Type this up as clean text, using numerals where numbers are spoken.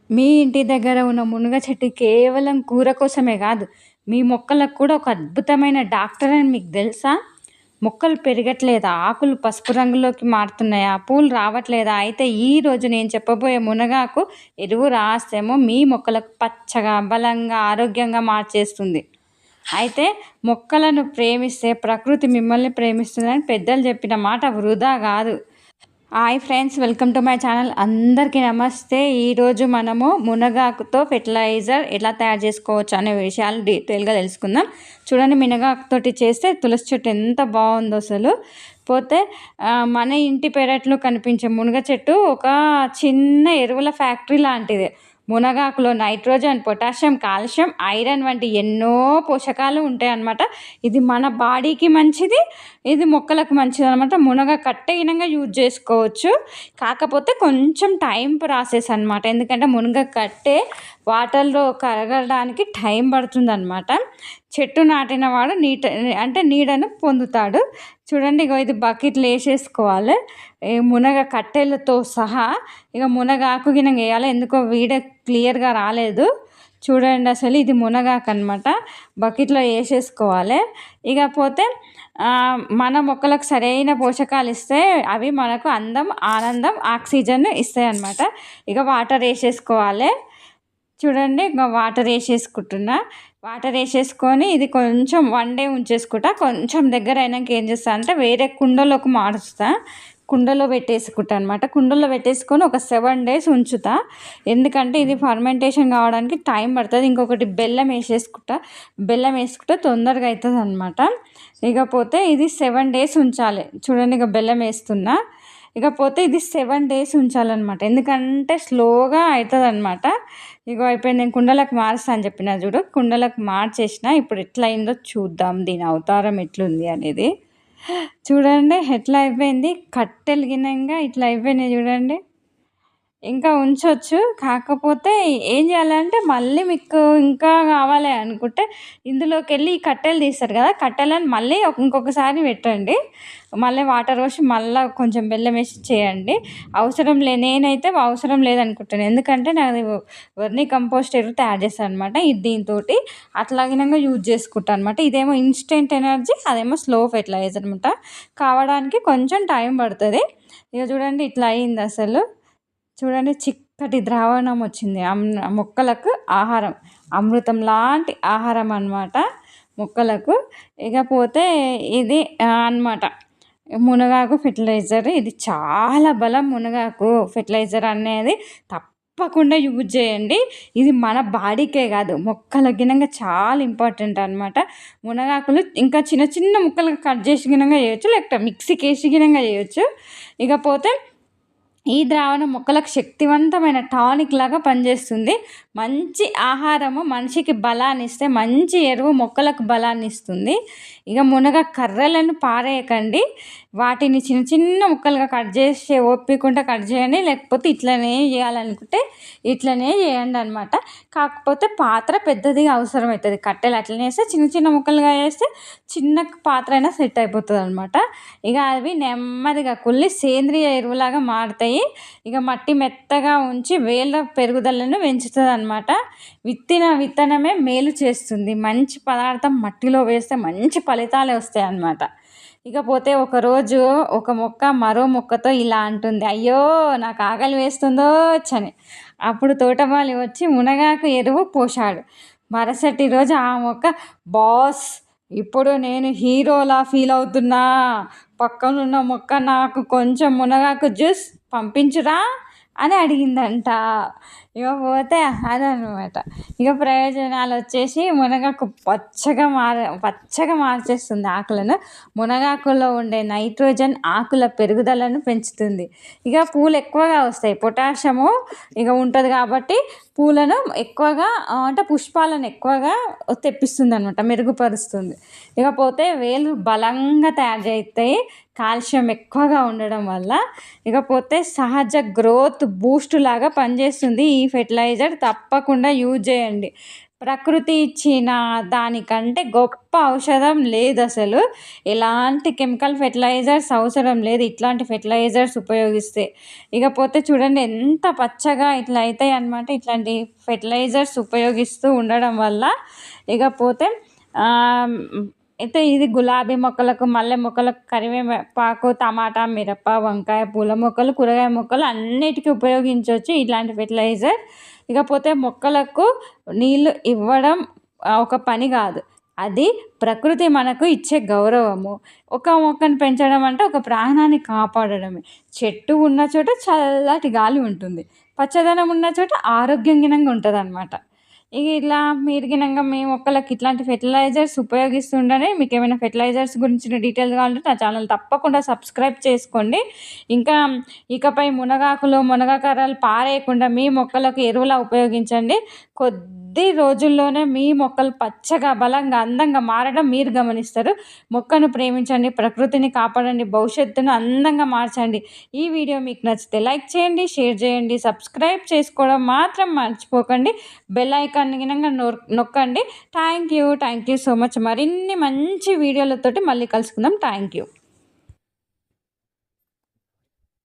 మీ ఇంటి దగ్గర ఉన్న మునగ చెట్టు కేవలం కూర కోసమే గాదు, మీ మొక్కలకు కూడా ఒక అద్భుతమైన డాక్టర్ అని మీకు తెలుసా? మొక్కలు పెరగట్లేదా? ఆకులు పసుపు రంగులోకి మారుతున్నాయా? పూలు రావట్లేదా? అయితే ఈరోజు నేను చెప్పబోయే మునగాకు ఎరువు రాస్తేమో మీ మొక్కలకు పచ్చగా, బలంగా, ఆరోగ్యంగా మార్చేస్తుంది. అయితే మొక్కలను ప్రేమిస్తే ప్రకృతి మిమ్మల్ని ప్రేమిస్తుందని పెద్దలు చెప్పిన మాట వృధా గాదు. Hi friends, welcome to my channel. అందరికీ నమస్తే. ఈరోజు మనము మునగాకుతో ఫెర్టిలైజర్ ఎలా తయారు చేసుకోవచ్చు అనే విషయాలు డీటెయిల్గా తెలుసుకుందాం. చూడండి, మునగాకుతోటి చేస్తే తులసి చెట్టు ఎంత బాగుందో అసలు. పోతే మన ఇంటి పెరట్లో కనిపించే మునగ చెట్టు ఒక చిన్న ఎరువుల ఫ్యాక్టరీ లాంటిది. మునగాకులో నైట్రోజన్, పొటాషియం, కాల్షియం, ఐరన్ వంటి ఎన్నో పోషకాలు ఉంటాయన్నమాట. ఇది మన బాడీకి మంచిది, ఇది మొక్కలకు మంచిది అనమాట. మునగ కట్టె యూజ్ చేసుకోవచ్చు, కాకపోతే కొంచెం టైం ప్రాసెస్ అనమాట. ఎందుకంటే మునగ కట్టే వాటర్లో కరగడానికి టైం పడుతుందన్నమాట. చెట్టు నాటిన వాడు నీడను పొందుతాడు. చూడండి, ఇగో ఇది బకెట్లు వేసేసుకోవాలి మునగ కట్టెలతో సహా. ఇక మునగాకు గినంగా వేయాలి. ఎందుకో వీడియో క్లియర్గా రాలేదు. చూడండి, అసలు ఇది మునగాకు అనమాట. బకెట్లో వేసేసుకోవాలి. ఇకపోతే మన మొక్కలకు సరైన పోషకాలు ఇస్తే అవి మనకు అందం, ఆనందం, ఆక్సిజన్ ఇస్తాయి అన్నమాట. ఇక వాటర్ వేసేసుకోవాలి. చూడండి, ఇంకా వాటర్ వేసేసుకుంటున్నా. వాటర్ వేసేసుకొని ఇది కొంచెం 1 డే ఉంచేసుకుంటా. కొంచెం దగ్గర అయినాక ఏం చేస్తా అంటే వేరే కుండలోకి మారుస్తా. కుండలో పెట్టేసుకుంటా అనమాట. కుండలో పెట్టేసుకొని ఒక 7 days ఉంచుతా. ఎందుకంటే ఇది ఫర్మెంటేషన్ కావడానికి టైం పడుతుంది. ఇంకొకటి బెల్లం వేసేసుకుంటా. బెల్లం వేసుకుంటే తొందరగా అవుతుంది అనమాట. ఇకపోతే ఇది 7 days ఉంచాలి. చూడండి, ఇక బెల్లం వేస్తున్నా. ఇకపోతే ఇది 7 days ఉంచాలన్నమాట. ఎందుకంటే స్లోగా అవుతుంది అనమాట. ఇగో అయిపోయింది. నేను కుండలకు మారుస్తా అని చెప్పిన చూడు, కుండలకు మార్చేసిన. ఇప్పుడు ఎట్లా అయిందో చూద్దాం, దీని అవతారం ఎట్లుంది అనేది. చూడండి ఎట్లా అయిపోయింది. కట్టెలు గినంగా ఇట్లా అయిపోయినాయి చూడండి. ఇంకా ఉంచవచ్చు, కాకపోతే ఏం చేయాలంటే మళ్ళీ మీకు ఇంకా కావాలి అనుకుంటే ఇందులోకి వెళ్ళి ఈ కట్టెలు తీస్తారు కదా, కట్టెలను మళ్ళీ ఇంకొకసారి పెట్టండి. మళ్ళీ వాటర్ పోసి మళ్ళీ కొంచెం బెల్లం వేసి చేయండి. నేనైతే అవసరం లేదనుకుంటాను. ఎందుకంటే నాది వర్మీ కంపోస్ట్ ఎరువు తయారు చేస్తాను అనమాట. ఇది దీంతో అట్లాగినంగా యూజ్ చేసుకుంటాను అనమాట. ఇదేమో ఇన్స్టెంట్ ఎనర్జీ, అదేమో స్లో ఫెర్టిలైజర్ అనమాట. కావడానికి కొంచెం టైం పడుతుంది. ఇక చూడండి ఇట్లా అయింది అసలు. చూడండి, చిక్కటి ద్రావణం వచ్చింది. మొక్కలకు ఆహారం, అమృతం లాంటి ఆహారం అన్నమాట మొక్కలకు. ఇకపోతే ఇది అన్నమాట మునగాకు ఫెర్టిలైజర్. ఇది చాలా బలం. మునగాకు ఫెర్టిలైజర్ అనేది తప్పకుండా యూజ్ చేయండి. ఇది మన బాడీకే కాదు, మొక్కల గినంగా చాలా ఇంపార్టెంట్ అనమాట. మునగాకులు ఇంకా చిన్న చిన్న ముక్కలుగా కట్ చేసి గినంగా చేయొచ్చు, లేకపోతే మిక్సీకి వేసి గినంగా చేయొచ్చు. ఇకపోతే ఈ ద్రావణం మొక్కలకు శక్తివంతమైన టానిక్ లాగా పనిచేస్తుంది. మంచి ఆహారము మనిషికి బలాన్ని ఇస్తే, మంచి ఎరువు మొక్కలకు బలాన్ని ఇస్తుంది. ఇక మునగ కర్రలను పారేయకండి, వాటిని చిన్న చిన్న ముక్కలుగా కట్ చేసి ఓపికంటే కట్ చేయండి. లేకపోతే ఇట్లనే చేయాలనుకుంటే ఇట్లనే చేయండి అనమాట. కాకపోతే పాత్ర పెద్దదిగా అవసరం అవుతుంది. కట్టెలు అట్లనే వేస్తే చిన్న చిన్న ముక్కలుగా వేస్తే చిన్న పాత్ర అయినా సెట్ అయిపోతుంది అనమాట. ఇక అవి నెమ్మదిగా కుళ్ళి సేంద్రియ ఎరువులాగా మారుతాయి. ఇక మట్టి మెత్తగా ఉంచి వేళ్ళ పెరుగుదలను పెంచుతుంది అనమాట. విత్తనమే మేలు చేస్తుంది. మంచి పదార్థం మట్టిలో వేస్తే మంచి ఫలితాలే వస్తాయి అన్నమాట. ఇకపోతే ఒకరోజు ఒక మొక్క మరో మొక్కతో ఇలా అంటుంది, అయ్యో నాకు ఆకలి వేస్తుందో అని. అప్పుడు తోటమాలి వచ్చి మునగాకు ఎరువు పోశాడు. మరుసటి రోజు ఆ మొక్క, బాస్ ఇప్పుడు నేను హీరోలా ఫీల్ అవుతున్నా, పక్కనున్న మొక్క నాకు కొంచెం మునగాకు జ్యూస్ పంపించురా అని అడిగిందంట. ఇక పోతే అదనమాట. ఇక ప్రయోజనాలు వచ్చేసి మునగాకు పచ్చగా మార్చేస్తుంది ఆకులను. మునగాకులో ఉండే నైట్రోజన్ ఆకుల పెరుగుదలను పెంచుతుంది. ఇక పూలు ఎక్కువగా వస్తాయి. పొటాషియము ఇక ఉంటుంది కాబట్టి పూలను ఎక్కువగా అంటే పుష్పాలను ఎక్కువగా తెప్పిస్తుంది అనమాట, మెరుగుపరుస్తుంది. ఇకపోతే వేలు బలంగా తయారు చేస్తాయి కాల్షియం ఎక్కువగా ఉండడం వల్ల. ఇకపోతే సహజ గ్రోత్ బూస్ట్ లాగా పనిచేస్తుంది ఈ ఫెర్టిలైజర్. తప్పకుండా యూజ్ చేయండి. ప్రకృతి ఇచ్చిన దానికంటే గొప్ప ఔషధం లేదసలు. ఎలాంటి కెమికల్ ఫెర్టిలైజర్స్ అవసరం లేదు ఇట్లాంటి ఫెర్టిలైజర్స్ ఉపయోగిస్తే. ఇకపోతే చూడండి ఎంత పచ్చగా ఇట్లా అయితాయన్నమాట ఇట్లాంటి ఫెర్టిలైజర్స్ ఉపయోగిస్తూ ఉండడం వల్ల. ఇకపోతే అయితే ఇది గులాబీ మొక్కలకు, మల్లె మొక్కలకు, కరివేపాకు, టమాటా, మిరప, వంకాయ, పూల మొక్కలు, కూరగాయ మొక్కలు అన్నిటికీ ఉపయోగించవచ్చు ఇట్లాంటి ఫెర్టిలైజర్. ఇకపోతే మొక్కలకు నీళ్ళు ఇవ్వడం ఒక పని కాదు, అది ప్రకృతి మనకు ఇచ్చే గౌరవము. ఒక మొక్కను పెంచడం అంటే ఒక ప్రాణాన్ని కాపాడడమే. చెట్టు ఉన్న చోట చల్లటి గాలి ఉంటుంది, పచ్చదనం ఉన్న చోట ఆరోగ్యంగా ఉంటుంది అనమాట. ఇక ఇలా మీరు గినంగా మీ మొక్కలకి ఇట్లాంటి ఫెర్టిలైజర్స్ ఉపయోగిస్తుండనే మీకు ఏమైనా ఫెర్టిలైజర్స్ గురించిన డీటెయిల్స్ కావాలంటే నా ఛానల్ తప్పకుండా సబ్స్క్రైబ్ చేసుకోండి. ఇంకా ఇకపై మునగాకులు, మునగకర్రలు పారేయకుండా మీ మొక్కలకు ఎరువులా ఉపయోగించండి. కొద్ది రోజుల్లోనే మీ మొక్కలు పచ్చగా, బలంగా, అందంగా మారడం మీరు గమనిస్తారు. మొక్కను ప్రేమించండి, ప్రకృతిని కాపాడండి, భవిష్యత్తును అందంగా మార్చండి. ఈ వీడియో మీకు నచ్చితే లైక్ చేయండి, షేర్ చేయండి, సబ్స్క్రైబ్ చేసుకోవడం మాత్రం మర్చిపోకండి. బెల్ ఐకాన్ గినంగా నొక్కండి. Thank you so much. మరిన్ని మంచి వీడియోలతోటి మళ్ళీ కలుసుకుందాం. Thank you.